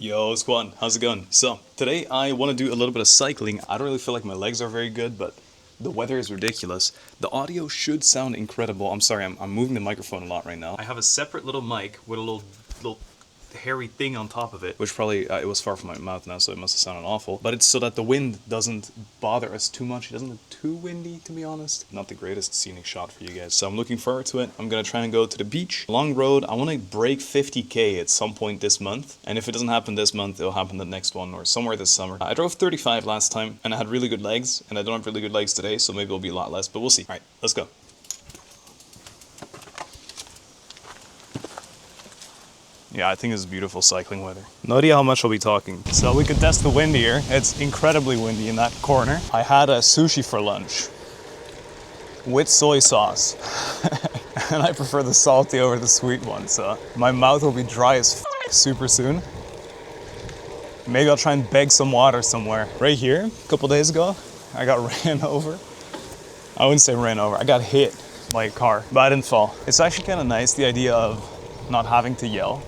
Yo, squad, how's it going? So, today I want to do a little bit of cycling. I don't really feel like my legs are very good, but the weather is ridiculous. The audio should sound incredible. I'm sorry, I'm moving the microphone a lot right now. I have a separate little mic with a little hairy thing on top of it, which probably, it was far from my mouth now, so it must have sounded awful. But it's so that the wind doesn't bother us too much. It doesn't look too windy, to be honest. Not the greatest scenic shot for you guys. So I'm looking forward to it. I'm gonna try and go to the beach. Long road, I wanna break 50K at some point this month. And if it doesn't happen this month, it'll happen the next one or somewhere this summer. I drove 35 last time and I had really good legs, and I don't have really good legs today, so maybe it'll be a lot less, but we'll see. All right, let's go. Yeah, I think it's beautiful cycling weather. No idea how much I'll be talking. So we could test the wind here. It's incredibly windy in that corner. I had a sushi for lunch with soy sauce. And I prefer the salty over the sweet one, so my mouth will be dry as super soon. Maybe I'll try and beg some water somewhere. Right here, a couple days ago, I got ran over. I wouldn't say ran over, I got hit by a car, but I didn't fall. It's actually kind of nice, the idea of not having to yell,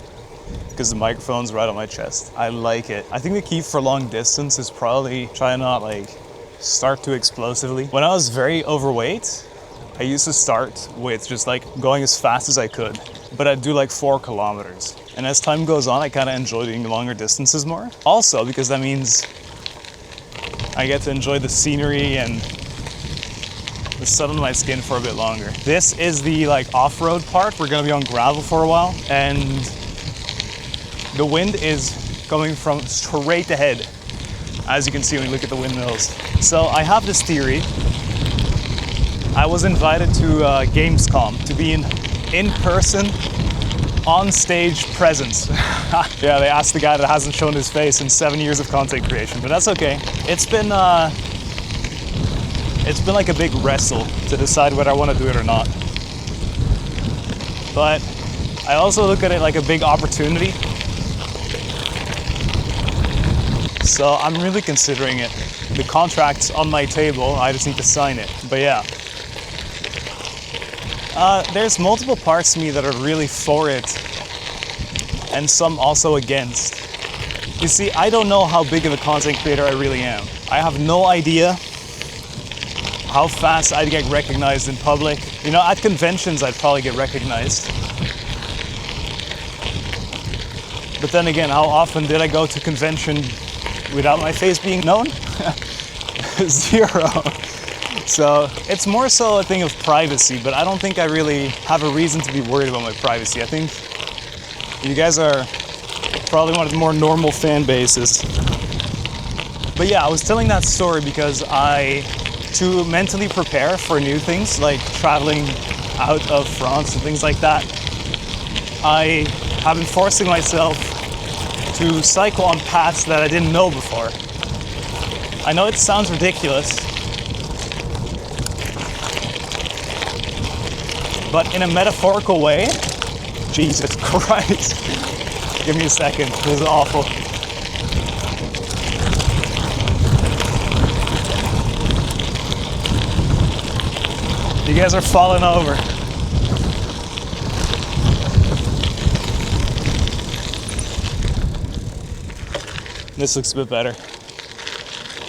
because the microphone's right on my chest. I like it. I think the key for long distance is probably try not start too explosively. When I was very overweight, I used to start with just going as fast as I could, but I'd do 4 kilometers. And as time goes on, I kind of enjoy doing longer distances more. Also, because that means I get to enjoy the scenery and the sun on my skin for a bit longer. This is the off-road part. We're gonna be on gravel for a while, and the wind is coming from straight ahead, as you can see when you look at the windmills. So I have this theory. I was invited to Gamescom to be an in-person, on-stage presence. Yeah, they asked the guy that hasn't shown his face in 7 years of content creation, but that's okay. It's been like a big wrestle to decide whether I want to do it or not. But I also look at it like a big opportunity. So I'm really considering it. The contract's on my table, I just need to sign it. But yeah. There's multiple parts of me that are really for it, and some also against. You see, I don't know how big of a content creator I really am. I have no idea how fast I'd get recognized in public. You know, at conventions I'd probably get recognized. But then again, how often did I go to convention without my face being known? 0. So it's more so a thing of privacy, but I don't think I really have a reason to be worried about my privacy. I think you guys are probably one of the more normal fan bases. But yeah, I was telling that story because to mentally prepare for new things like traveling out of France and things like that, I have been forcing myself to cycle on paths that I didn't know before. I know it sounds ridiculous, but in a metaphorical way. Jesus Christ. Give me a second, this is awful. You guys are falling over. This looks a bit better.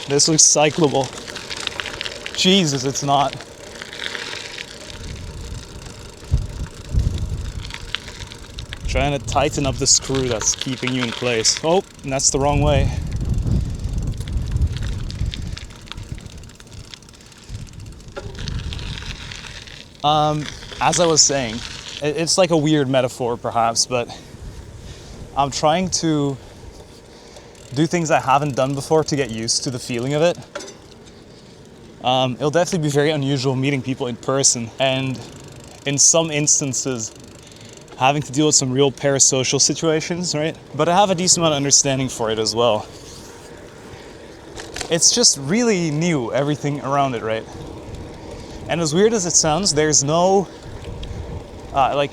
This looks cyclable. Jesus, it's not. Trying to tighten up the screw that's keeping you in place. Oh, and that's the wrong way. As I was saying, it's like a weird metaphor perhaps, but I'm trying to do things I haven't done before to get used to the feeling of it. It'll definitely be very unusual meeting people in person, and in some instances having to deal with some real parasocial situations, right? But I have a decent amount of understanding for it as well. It's just really new, everything around it, right? And as weird as it sounds, there's no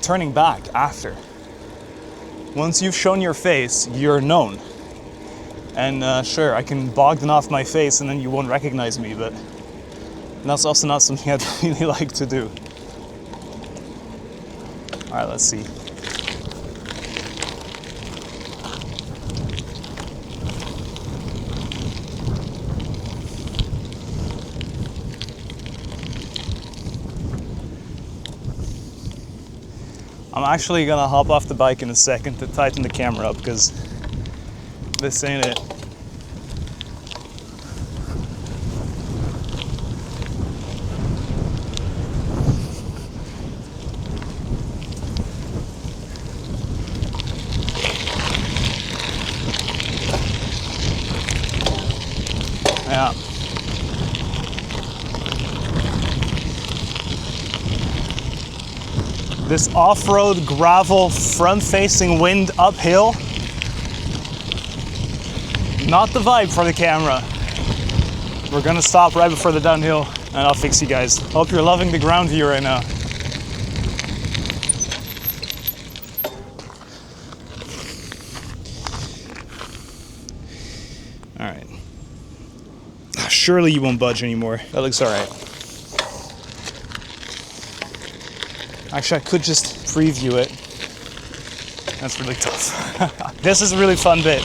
turning back after. Once you've shown your face, you're known. And sure, I can Bogdan off my face and then you won't recognize me, but that's also not something I'd really like to do. All right, let's see. I'm actually gonna hop off the bike in a second to tighten the camera up because this ain't it. Yeah. This off-road gravel front-facing wind uphill, not the vibe for the camera. We're gonna stop right before the downhill and I'll fix you guys. Hope you're loving the ground view right now. All right. Surely you won't budge anymore. That looks all right. Actually, I could just preview it. That's really tough. This is a really fun bit.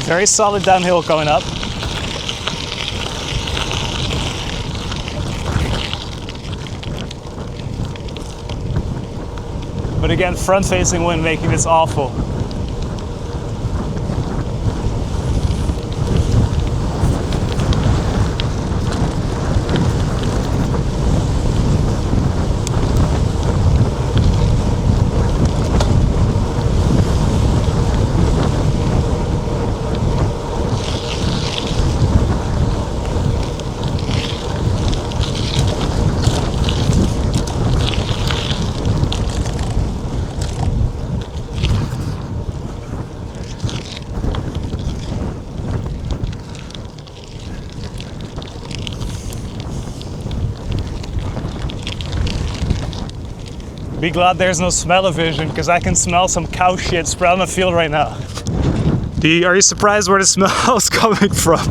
Very solid downhill coming up. But again, front-facing wind making this awful. Be glad there's no smell-o-vision because I can smell some cow shit spread on the field right now. Are you surprised where the smell's coming from?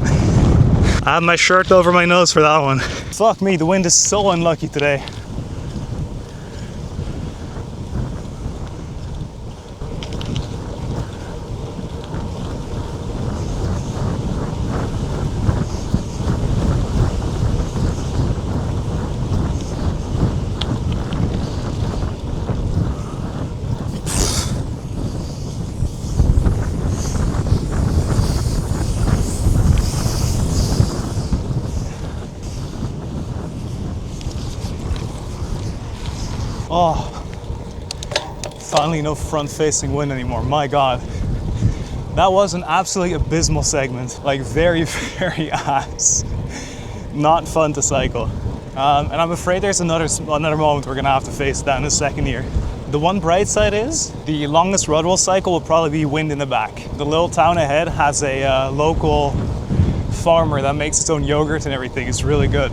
I had my shirt over my nose for that one. Fuck me, the wind is so unlucky today. Oh, finally no front-facing wind anymore, my God. That was an absolutely abysmal segment, like very, very ass. Not fun to cycle. And I'm afraid there's another moment we're gonna have to face down in a second here. The one bright side is, the longest road we'll cycle will probably be wind in the back. The little town ahead has a local farmer that makes its own yogurt and everything. It's really good.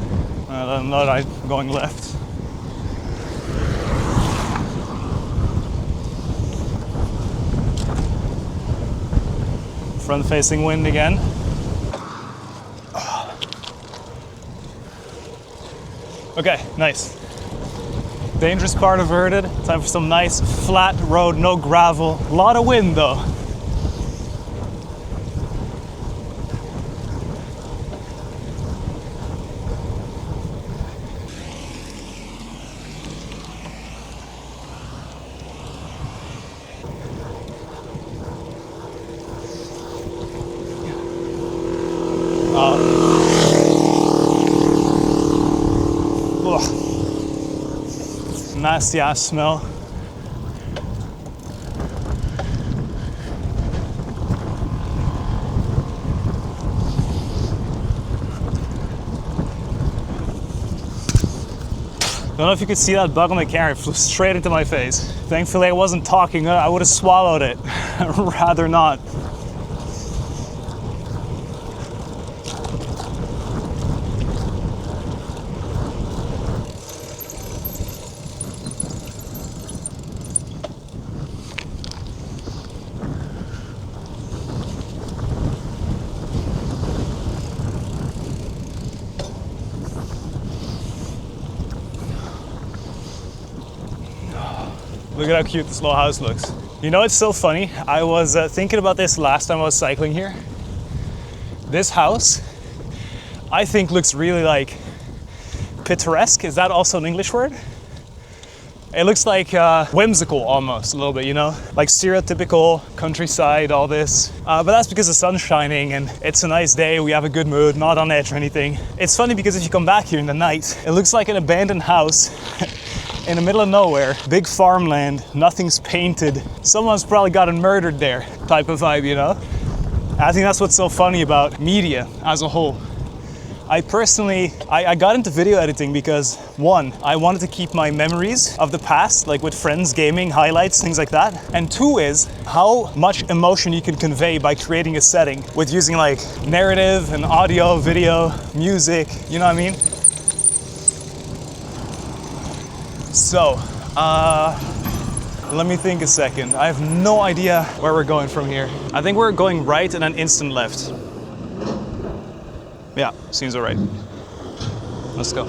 Let them know that I'm going left. Front-facing wind again. Okay, nice. Dangerous part averted. Time for some nice flat road, no gravel. A lot of wind though. Nasty ass smell. Don't know if you could see that bug on the camera. It flew straight into my face. Thankfully I wasn't talking. I would have swallowed it. Rather not. Look at how cute this little house looks. You know, it's so funny. I was thinking about this last time I was cycling here. This house, I think, looks really like Pittoresque, is that also an English word? It looks like whimsical almost, a little bit, you know? Like stereotypical countryside, all this. But that's because the sun's shining and it's a nice day, we have a good mood, not on edge or anything. It's funny because if you come back here in the night, it looks like an abandoned house in the middle of nowhere. Big farmland, nothing's painted. Someone's probably gotten murdered there, type of vibe, you know? I think that's what's so funny about media as a whole. I personally got into video editing because, one, I wanted to keep my memories of the past, like with friends, gaming, highlights, things like that. And two is how much emotion you can convey by creating a setting with using like narrative and audio, video, music, you know what I mean? So, let me think a second. I have no idea where we're going from here. I think we're going right and then instant left. Yeah, seems all right. Let's go.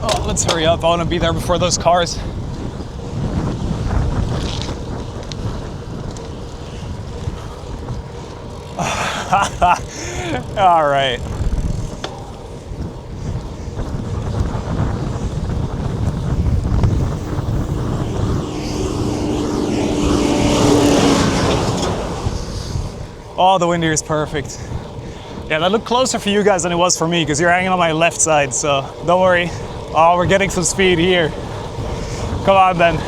Oh, let's hurry up. I want to be there before those cars. All right. Oh, the wind here is perfect. Yeah, that looked closer for you guys than it was for me because you're hanging on my left side, so don't worry. Oh, we're getting some speed here. Come on, then.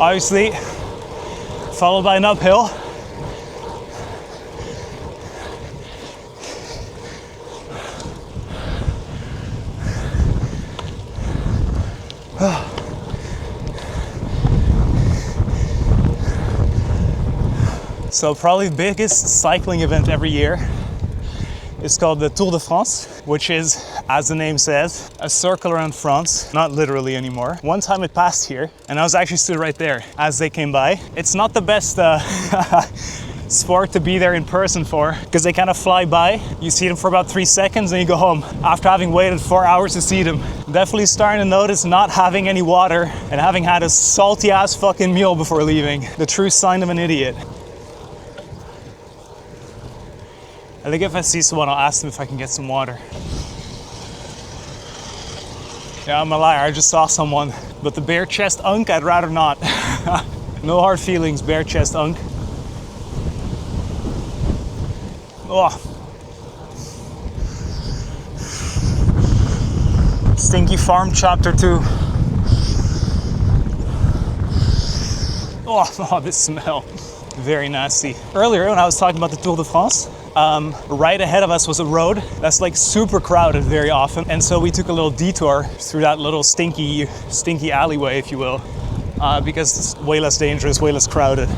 Obviously, followed by an uphill. So probably the biggest cycling event every year is called the Tour de France, which is, as the name says, a circle around France, not literally anymore. One time it passed here, and I was actually stood right there as they came by. It's not the best sport to be there in person for, because they kind of fly by. You see them for about 3 seconds, and you go home after having waited 4 hours to see them. Definitely starting to notice not having any water and having had a salty ass fucking meal before leaving. The true sign of an idiot. I think if I see someone, I'll ask them if I can get some water. Yeah, I'm a liar, I just saw someone. But the bare chest unk, I'd rather not. No hard feelings, bare chest unk. Oh. Stinky Farm Chapter 2. Oh, this smell. Very nasty. Earlier, when I was talking about the Tour de France, right ahead of us was a road that's like super crowded very often, and so we took a little detour through that little stinky alleyway, if you will, because it's way less dangerous, way less crowded.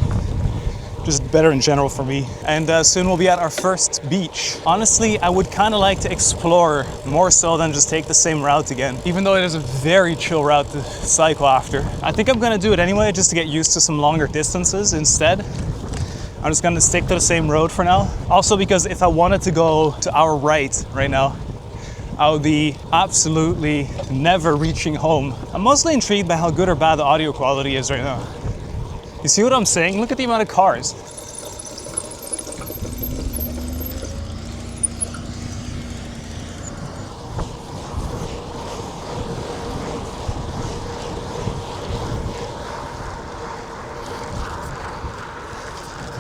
Just better in general for me. And soon we'll be at our first beach. Honestly, I would kind of like to explore more so than just take the same route again, even though it is a very chill route to cycle after. I think I'm gonna do it anyway, just to get used to some longer distances instead. I'm just gonna stick to the same road for now. Also because if I wanted to go to our right now, I would be absolutely never reaching home. I'm mostly intrigued by how good or bad the audio quality is right now. You see what I'm saying? Look at the amount of cars.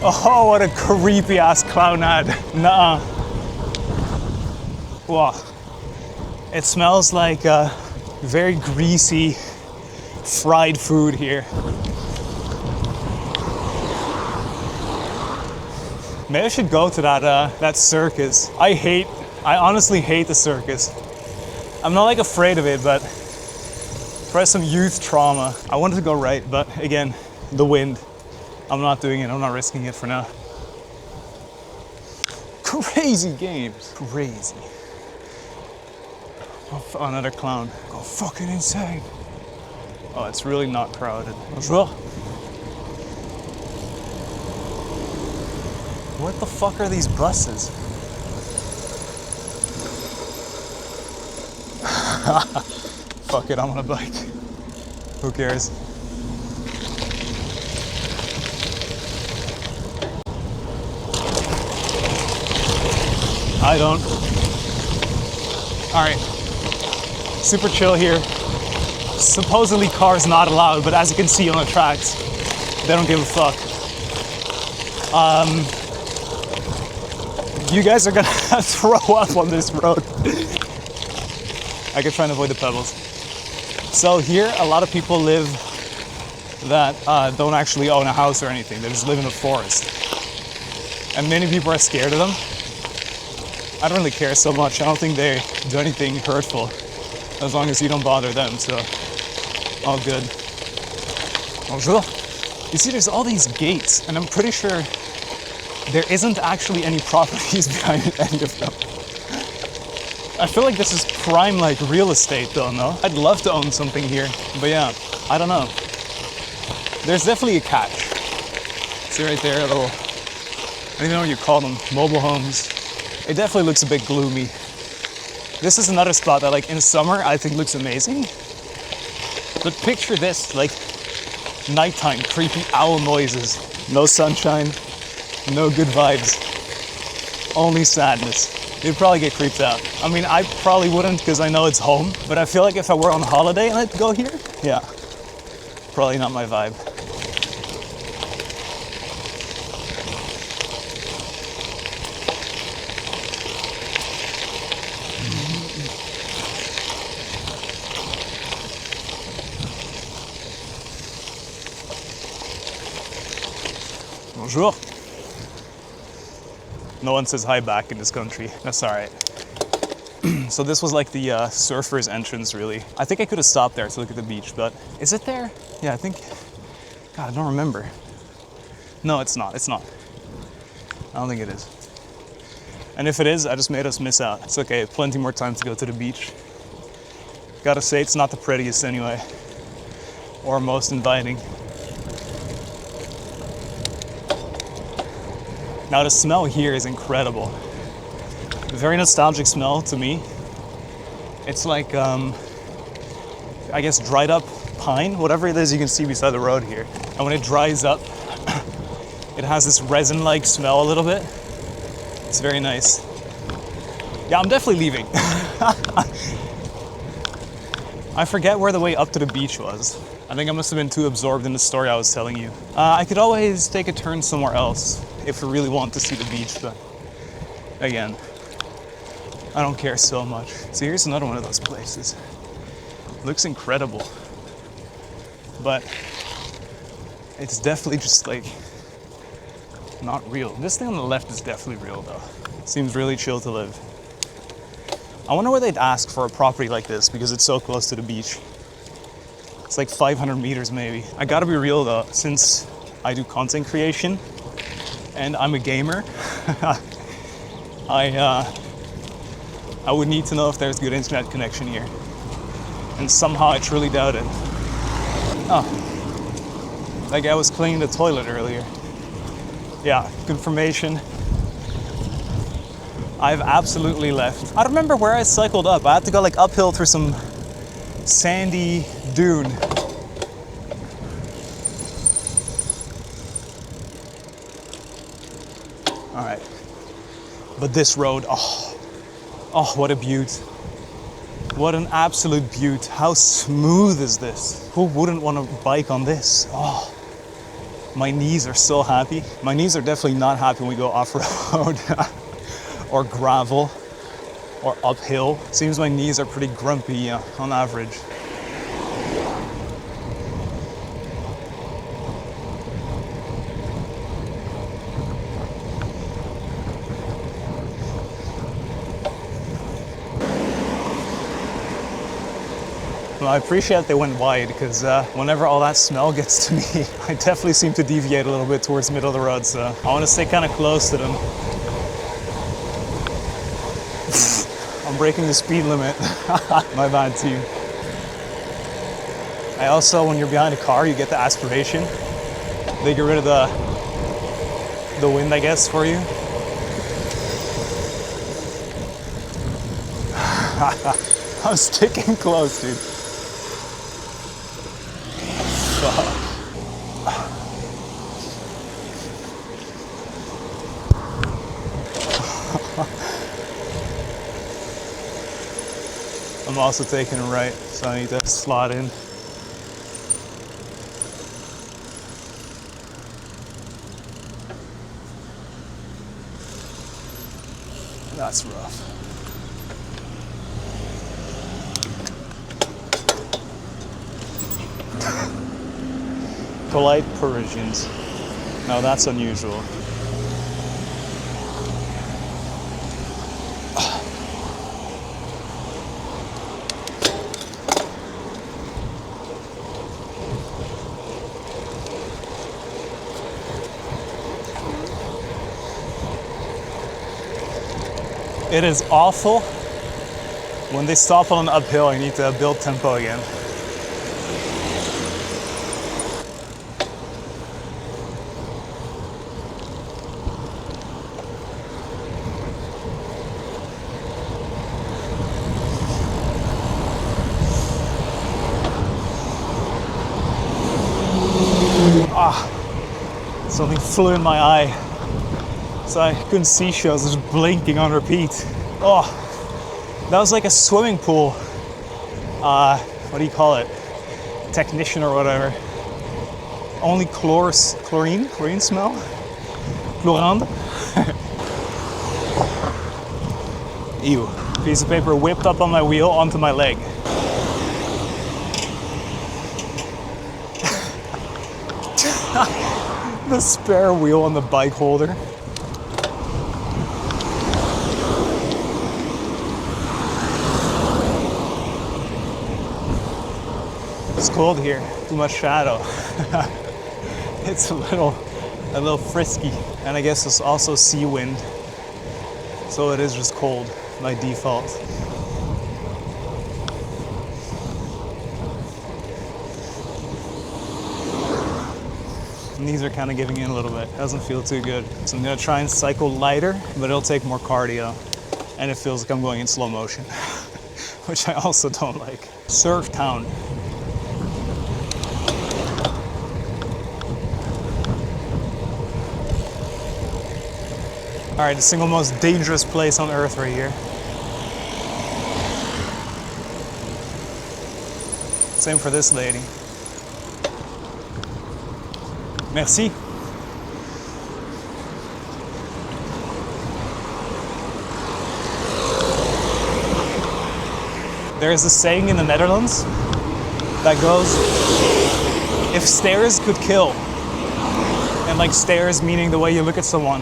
Oh, what a creepy ass clown ad. Nuh-uh. Wow. It smells like very greasy fried food here. Maybe I should go to that circus. I honestly hate the circus. I'm not like afraid of it, but probably some youth trauma. I wanted to go right, but again, the wind. I'm not doing it, I'm not risking it for now. crazy games. Crazy. Oh, another clown. Go fucking insane. Oh, it's really not crowded. Bonjour. What the fuck are these buses? Fuck it, I'm on a bike. Who cares? I don't. Alright. Super chill here. Supposedly cars not allowed, but as you can see on the tracks, they don't give a fuck. You guys are gonna throw up on this road. I could try and avoid the pebbles. So here, a lot of people live that don't actually own a house or anything. They just live in a forest. And many people are scared of them. I don't really care so much. I don't think they do anything hurtful as long as you don't bother them, so all good. Bonjour. You see, there's all these gates, and I'm pretty sure there isn't actually any properties behind any of them. I feel like this is prime like real estate though, no? I'd love to own something here, but yeah, I don't know. There's definitely a catch. See right there, a little, I don't even know what you call them, mobile homes. It definitely looks a bit gloomy. This is another spot that like in summer I think looks amazing. But picture this, like nighttime, creepy owl noises, no sunshine, no good vibes, only sadness. You'd probably get creeped out. I mean, I probably wouldn't because I know it's home, but I feel like if I were on holiday and I'd go here, yeah, probably not my vibe. Bonjour. No one says hi back in this country. That's all right. So this was like the surfer's entrance, really. I think I could have stopped there to look at the beach, but is it there? Yeah, I think, God, I don't remember. No, it's not, it's not. I don't think it is. And if it is, I just made us miss out. It's okay, plenty more time to go to the beach. Gotta say, it's not the prettiest anyway, or most inviting. Now the smell here is incredible. A very nostalgic smell to me. It's like, I guess dried up pine, whatever it is you can see beside the road here. And when it dries up, it has this resin-like smell a little bit. It's very nice. Yeah, I'm definitely leaving. I forget where the way up to the beach was. I think I must have been too absorbed in the story I was telling you. I could always take a turn somewhere else if we really want to see the beach, but again, I don't care so much. So here's another one of those places. Looks incredible, but it's definitely just like not real. This thing on the left is definitely real though. Seems really chill to live. I wonder what they'd ask for a property like this because it's so close to the beach. It's like 500 meters maybe. I gotta be real though, since I do content creation and I'm a gamer, I would need to know if there's good internet connection here. And somehow I truly doubt it. Oh, that guy was cleaning the toilet earlier. Yeah, confirmation. I've absolutely left. I don't remember where I cycled up. I had to go like uphill through some sandy dune. All right, but this road, oh, what a beaut. What an absolute beaut. How smooth is this? Who wouldn't want to bike on this? Oh, my knees are so happy. My knees are definitely not happy when we go off-road or gravel or uphill. Seems my knees are pretty grumpy on average. Well, I appreciate they went wide because whenever all that smell gets to me, I definitely seem to deviate a little bit towards the middle of the road, so I want to stay kind of close to them. I'm breaking the speed limit. My bad, team. I also, when you're behind a car, you get the aspiration. They get rid of the wind, I guess, for you. I'm sticking close, dude. Fuck. I'm also taking a right, so I need to slot in. That's rough. Polite Parisians. No, that's unusual. It is awful when they stop on an uphill. I need to build tempo again. Something flew in my eye. So I couldn't see shit, I was just blinking on repeat. Oh, that was like a swimming pool. What do you call it? Technician or whatever. Only chlorine smell? Chlorande? Ew. Piece of paper whipped up on my wheel onto my leg. The spare wheel on the bike holder. It's cold here, too much shadow. It's a little frisky. And I guess it's also sea wind. So it is just cold by default. Knees are kind of giving in a little bit. Doesn't feel too good. So I'm gonna try and cycle lighter, but it'll take more cardio. And it feels like I'm going in slow motion, which I also don't like. Surf town. All right, the single most dangerous place on earth right here. Same for this lady. Merci. There's a saying in the Netherlands that goes, if stairs could kill, and like stairs meaning the way you look at someone,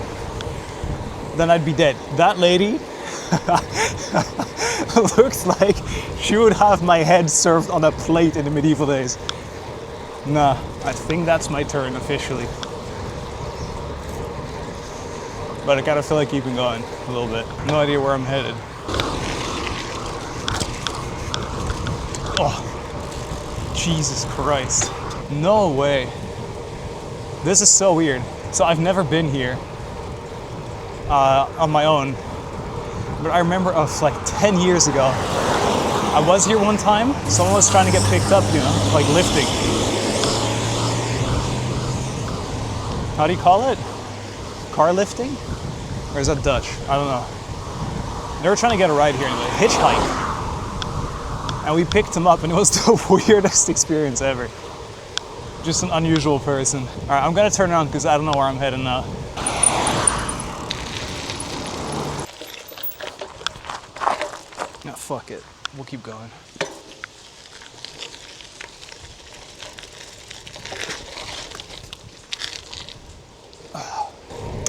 then I'd be dead. That lady looks like she would have my head served on a plate in the medieval days. Nah, I think that's my turn officially. But I gotta feel like keeping going a little bit. No idea where I'm headed. Oh, Jesus Christ. No way. This is so weird. So I've never been here on my own. But I remember like 10 years ago, I was here one time. Someone was trying to get picked up, you know, like lifting. How do you call it? Car lifting? Or is that Dutch? I don't know. They were trying to get a ride here anyway. Hitchhike. And we picked him up and it was the weirdest experience ever. Just an unusual person. All right, I'm gonna turn around because I don't know where I'm heading now. No, fuck it. We'll keep going.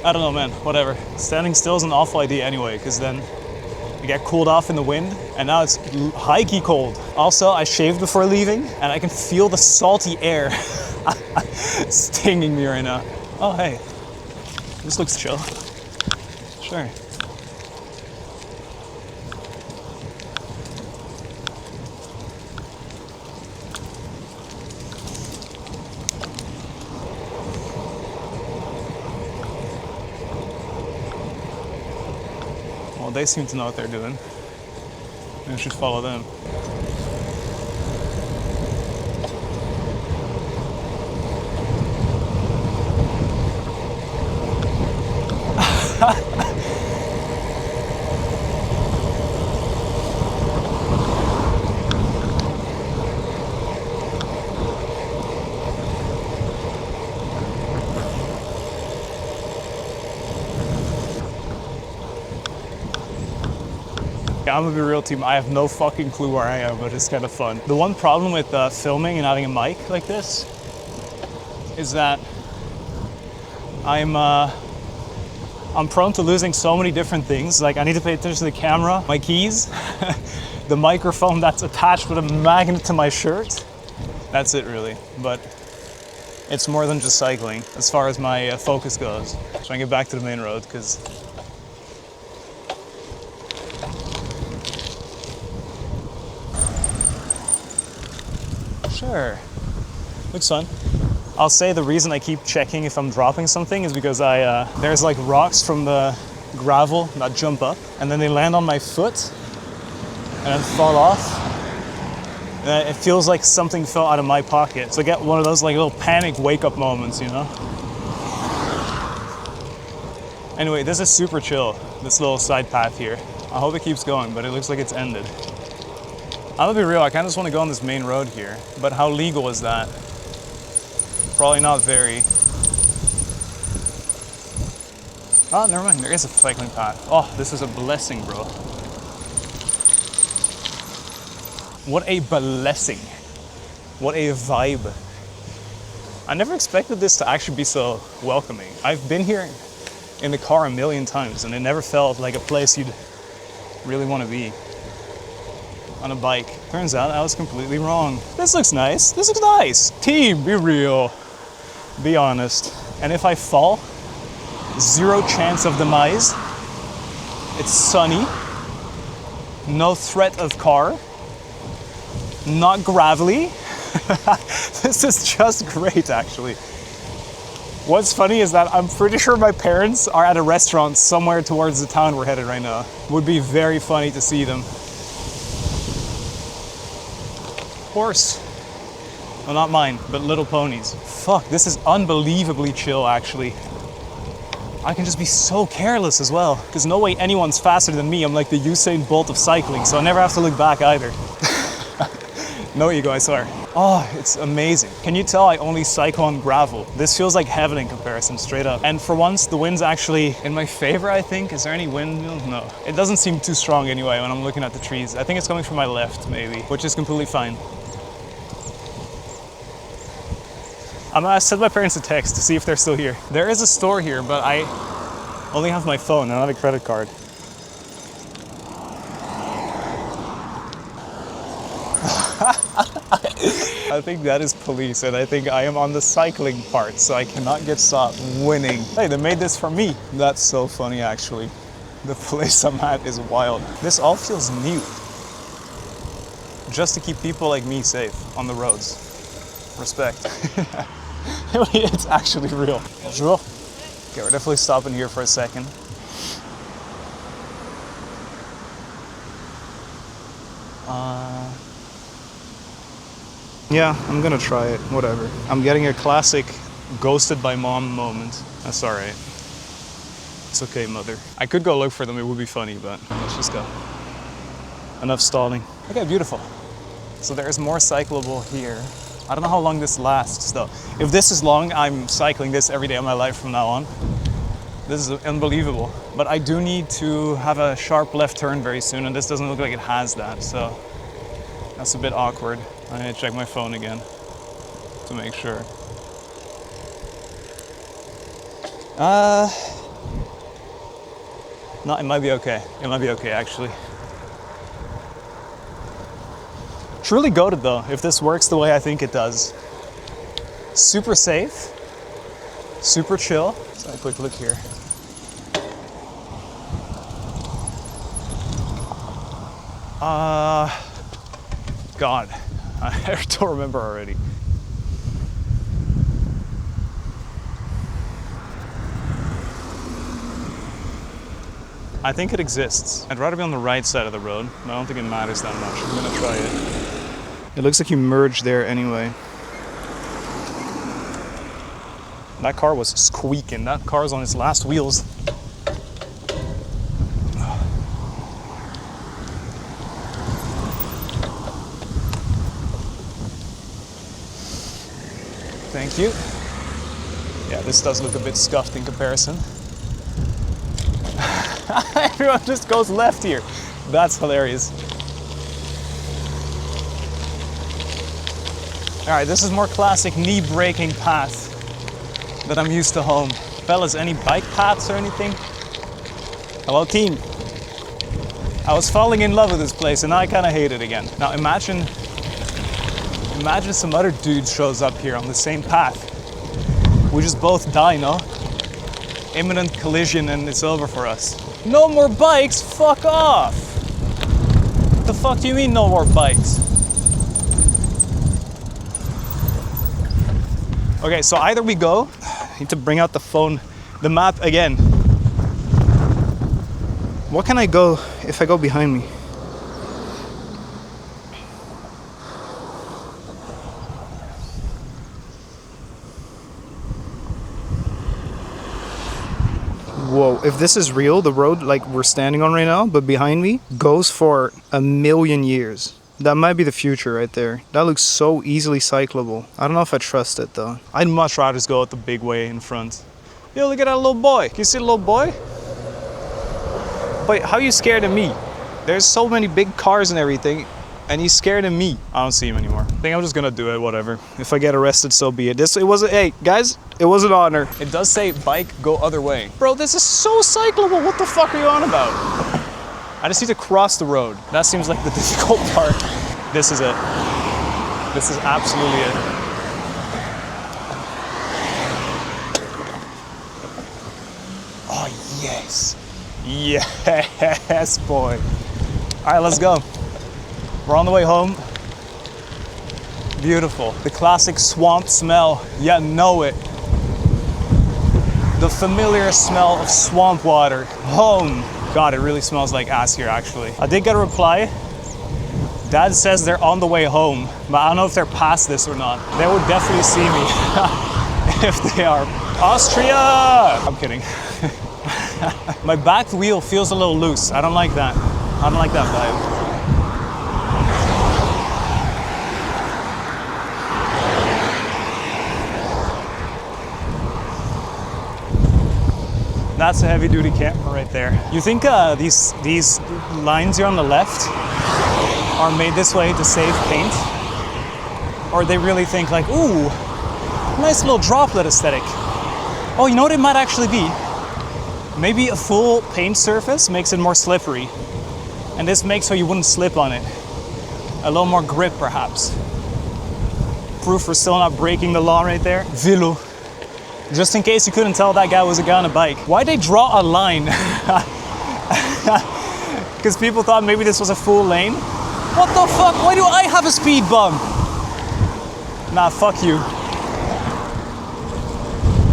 I don't know, man, whatever. Standing still is an awful idea anyway, because then you get cooled off in the wind, and now it's hikey cold. Also, I shaved before leaving, and I can feel the salty air stinging me right now. Oh, hey, this looks chill. Sure. they seem to know what they're doing. Maybe I should follow them. Yeah, I'm gonna be real, team. I have no fucking clue where I am, but it's kind of fun. The one problem with filming and having a mic like this is that I'm prone to losing so many different things. Like, I need to pay attention to the camera, my keys, the microphone that's attached with a magnet to my shirt. That's it, really. But it's more than just cycling as far as my focus goes. Trying to get back to the main road, because sure, looks fun. I'll say the reason I keep checking if I'm dropping something is because there's like rocks from the gravel that jump up, and then they land on my foot and then fall off. And it feels like something fell out of my pocket. So I get one of those like little panic wake-up moments, you know? Anyway, this is super chill, this little side path here. I hope it keeps going, but it looks like it's ended. I'm gonna be real, I kinda just wanna go on this main road here, but how legal is that? Probably not very. Oh, never mind, there is a cycling path. Oh, this is a blessing, bro. What a blessing. What a vibe. I never expected this to actually be so welcoming. I've been here in the car a million times, and it never felt like a place you'd really wanna be. On a bike. Turns out I was completely wrong. This looks nice. This looks nice. Team, be real. Be honest. And if I fall, 0 chance of demise. It's sunny. No threat of car. Not gravelly. This is just great, actually. What's funny is that I'm pretty sure my parents are at a restaurant somewhere towards the town we're headed right now. Would be very funny to see them. Horse. Well, not mine, but little ponies. Fuck, this is unbelievably chill, actually. I can just be so careless as well. There's no way anyone's faster than me. I'm like the Usain Bolt of cycling, so I never have to look back either. No ego, I swear. Oh, it's amazing. Can you tell I only cycle on gravel? This feels like heaven in comparison, straight up. And for once, the wind's actually in my favor, I think. Is there any wind? No. It doesn't seem too strong anyway when I'm looking at the trees. I think it's coming from my left, maybe, which is completely fine. I'm gonna send my parents a text to see if they're still here. There is a store here, but I only have my phone, I don't have a credit card. I think that is police, and I think I am on the cycling part, so I cannot get stopped. Winning. Hey, they made this for me. That's so funny, actually. The place I'm at is wild. This all feels new. Just to keep people like me safe on the roads. Respect. It's actually real. Bonjour. Okay, we're definitely stopping here for a second. Yeah, I'm gonna try it, whatever. I'm getting a classic ghosted by mom moment. That's all right. It's okay, mother. I could go look for them, it would be funny, but let's just go. Enough stalling. Okay, beautiful. So there's more cyclable here. I don't know how long this lasts though. If this is long, I'm cycling this every day of my life from now on. This is unbelievable. But I do need to have a sharp left turn very soon, and this doesn't look like it has that, so that's a bit awkward. I need to check my phone again to make sure. No, it might be okay. It might be okay, actually. Truly goated though, if this works the way I think it does. Super safe, super chill. Let's have a quick look here. God, I don't remember already. I think it exists. I'd rather be on the right side of the road, but I don't think it matters that much. I'm gonna try it. It looks like you merged there anyway. That car was squeaking. That car's on its last wheels. Thank you. Yeah, this does look a bit scuffed in comparison. Everyone just goes left here. That's hilarious. All right, this is more classic knee braking path that I'm used to home. Fellas, any bike paths or anything? Hello, team. I was falling in love with this place and now I kind of hate it again. Now imagine some other dude shows up here on the same path. We just both die, no? Imminent collision and it's over for us. No more bikes? Fuck off! What the fuck do you mean no more bikes? Okay, so either we go, I need to bring out the phone, the map again. What can I go if I go behind me? Whoa, if this is real, the road like we're standing on right now, but behind me, goes for 1,000,000 years. That might be the future right there. That looks so easily cyclable. I don't know if I trust it though. I'd much rather just go with the big way in front. Yo, look at that little boy. Can you see the little boy? Wait, how are you scared of me? There's so many big cars and everything, and he's scared of me. I don't see him anymore. I think I'm just gonna do it, whatever. If I get arrested, so be it. Hey, guys, it was an honor. It does say bike, go other way. Bro, this is so cyclable. What the fuck are you on about? I just need to cross the road. That seems like the difficult part. This is it. This is absolutely it. Oh, yes. Yes, boy. All right, let's go. We're on the way home. Beautiful. The classic swamp smell. Yeah, know it. The familiar smell of swamp water. Home. God, it really smells like ass here, actually. I did get a reply. Dad says they're on the way home, but I don't know if they're past this or not. They would definitely see me if they are. Austria! I'm kidding. My back wheel feels a little loose. I don't like that. I don't like that vibe. That's a heavy-duty camper right there. You think these lines here on the left are made this way to save paint? Or they really think like, ooh, nice little droplet aesthetic. Oh, you know what it might actually be? Maybe a full paint surface makes it more slippery. And this makes so you wouldn't slip on it. A little more grip, perhaps. Proof we're still not breaking the law right there. Velo. Just in case you couldn't tell, that guy was a guy on a bike. Why'd they draw a line? Because people thought maybe this was a full lane. What the fuck? Why do I have a speed bump? Nah, fuck you.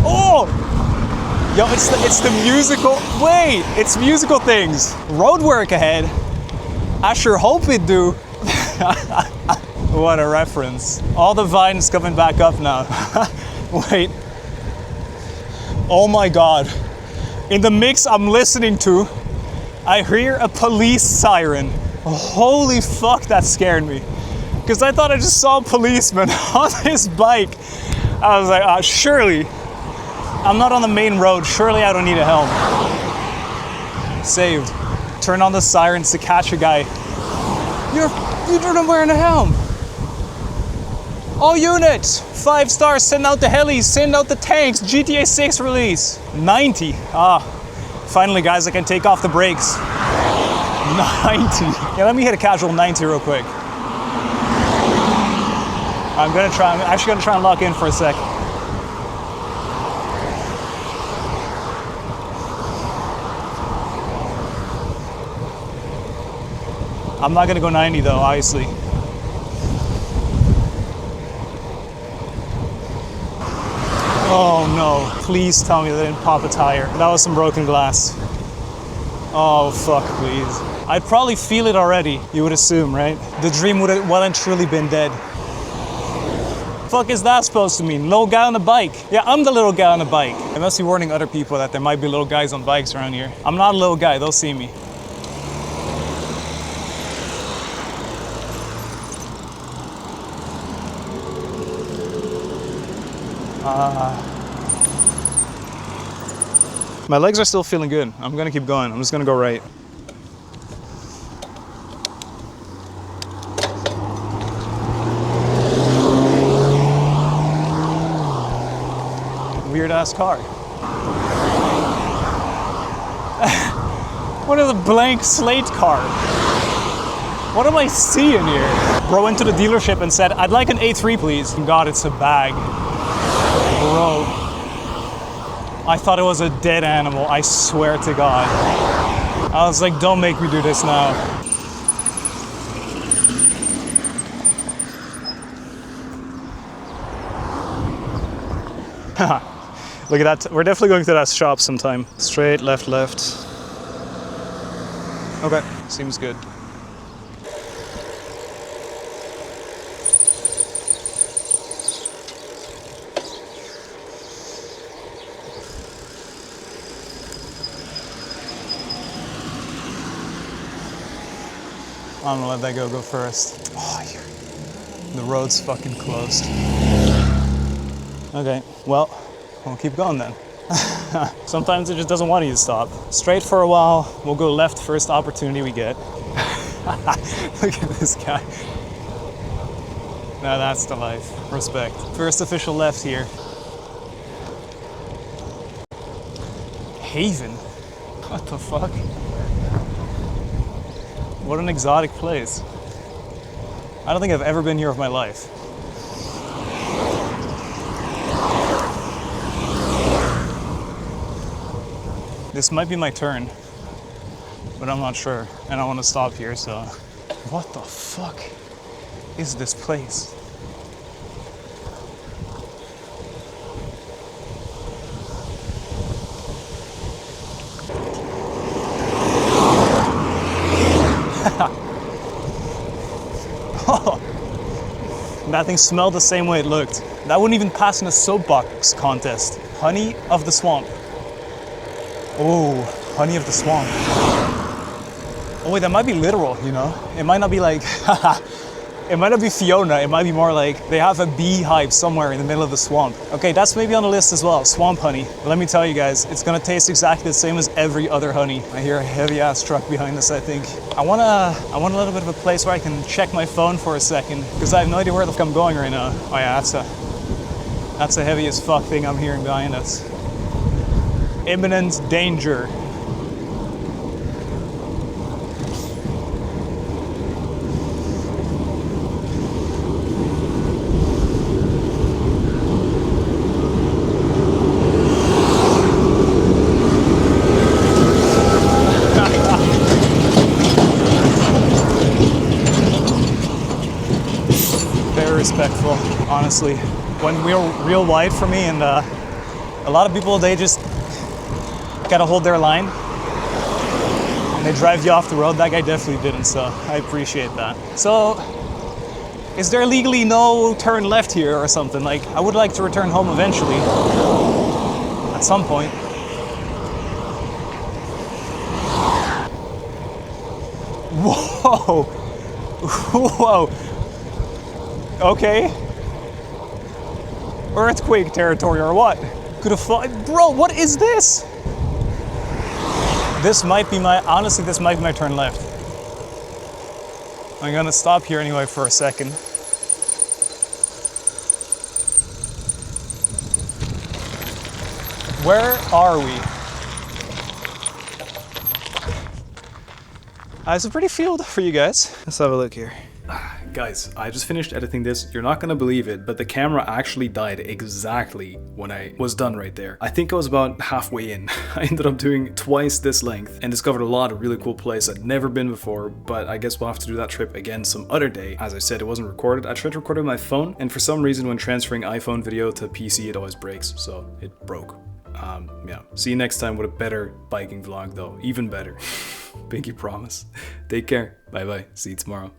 Oh! Yo, it's the musical, wait, it's musical things. Road work ahead. I sure hope it do. What a reference. All the vines coming back up now. Wait. Oh my God. In the mix I'm listening to, I hear a police siren. Holy fuck, that scared me. Because I thought I just saw a policeman on his bike. I was like, surely, I'm not on the main road. Surely I don't need a helm. Saved. Turn on the sirens to catch a guy. You're not wearing a helm. All units, 5 stars, send out the helis, send out the tanks, GTA 6 release. 90, finally guys, I can take off the brakes. 90, yeah, let me hit a casual 90 real quick. I'm actually gonna try and lock in for a sec. I'm not gonna go 90 though, obviously. Oh no, please tell me they didn't pop a tire. That was some broken glass. Oh, fuck, please. I'd probably feel it already, you would assume, right? The dream would have well and truly been dead. Fuck is that supposed to mean? Little guy on a bike. Yeah, I'm the little guy on a bike. I must be warning other people that there might be little guys on bikes around here. I'm not a little guy, they'll see me. My legs are still feeling good. I'm gonna keep going. I'm just gonna go right. Weird ass car. What is a blank slate car? What am I seeing here? Bro went to the dealership and said, I'd like an A3 please. God, it's a bag. Bro. I thought it was a dead animal, I swear to God. I was like, don't make me do this now. Look at that, we're definitely going to that shop sometime. Straight, left, left. Okay, seems good. I'm gonna let that go first. Oh, the road's fucking closed. Okay, well, we'll keep going then. Sometimes it just doesn't want you to stop. Straight for a while, we'll go left first opportunity we get. Look at this guy. Now that's the life. Respect. First official left here. Haven? What the fuck? What an exotic place. I don't think I've ever been here of my life. This might be my turn, but I'm not sure, and I want to stop here, so... What the fuck is this place? That thing smelled the same way it looked. That wouldn't even pass in a soapbox contest. Honey of the swamp. Oh, honey of the swamp. Oh wait, that might be literal, you know? It might not be like, it might not be Fiona, it might be more like they have a beehive somewhere in the middle of the swamp. Okay, that's maybe on the list as well, swamp honey. But let me tell you guys, it's gonna taste exactly the same as every other honey. I hear a heavy ass truck behind us, I think. I want a little bit of a place where I can check my phone for a second, because I have no idea where the fuck I'm going right now. Oh yeah, that's the heavy as fuck thing I'm hearing behind us. Imminent danger. Very respectful, honestly. When we're real wide for me, and a lot of people, they just gotta hold their line and they drive you off the road. That guy definitely didn't, so I appreciate that. So, is there legally no turn left here or something? Like, I would like to return home eventually, at some point. Whoa! Whoa! Okay. Earthquake territory or what? Could have fought. Bro, what is this? This might be honestly, this might be my turn left. I'm gonna stop here anyway for a second. Where are we? It's a pretty field for you guys. Let's have a look here. Guys, I just finished editing this. You're not gonna believe it, but the camera actually died exactly when I was done right there. I think I was about halfway in. I ended up doing twice this length and discovered a lot of really cool places I'd never been before, but I guess we'll have to do that trip again some other day. As I said, it wasn't recorded. I tried to record it with my phone, and for some reason when transferring iPhone video to PC, it always breaks, so it broke. Yeah, see you next time with a better biking vlog though, even better. Pinky promise. Take care. Bye bye. See you tomorrow.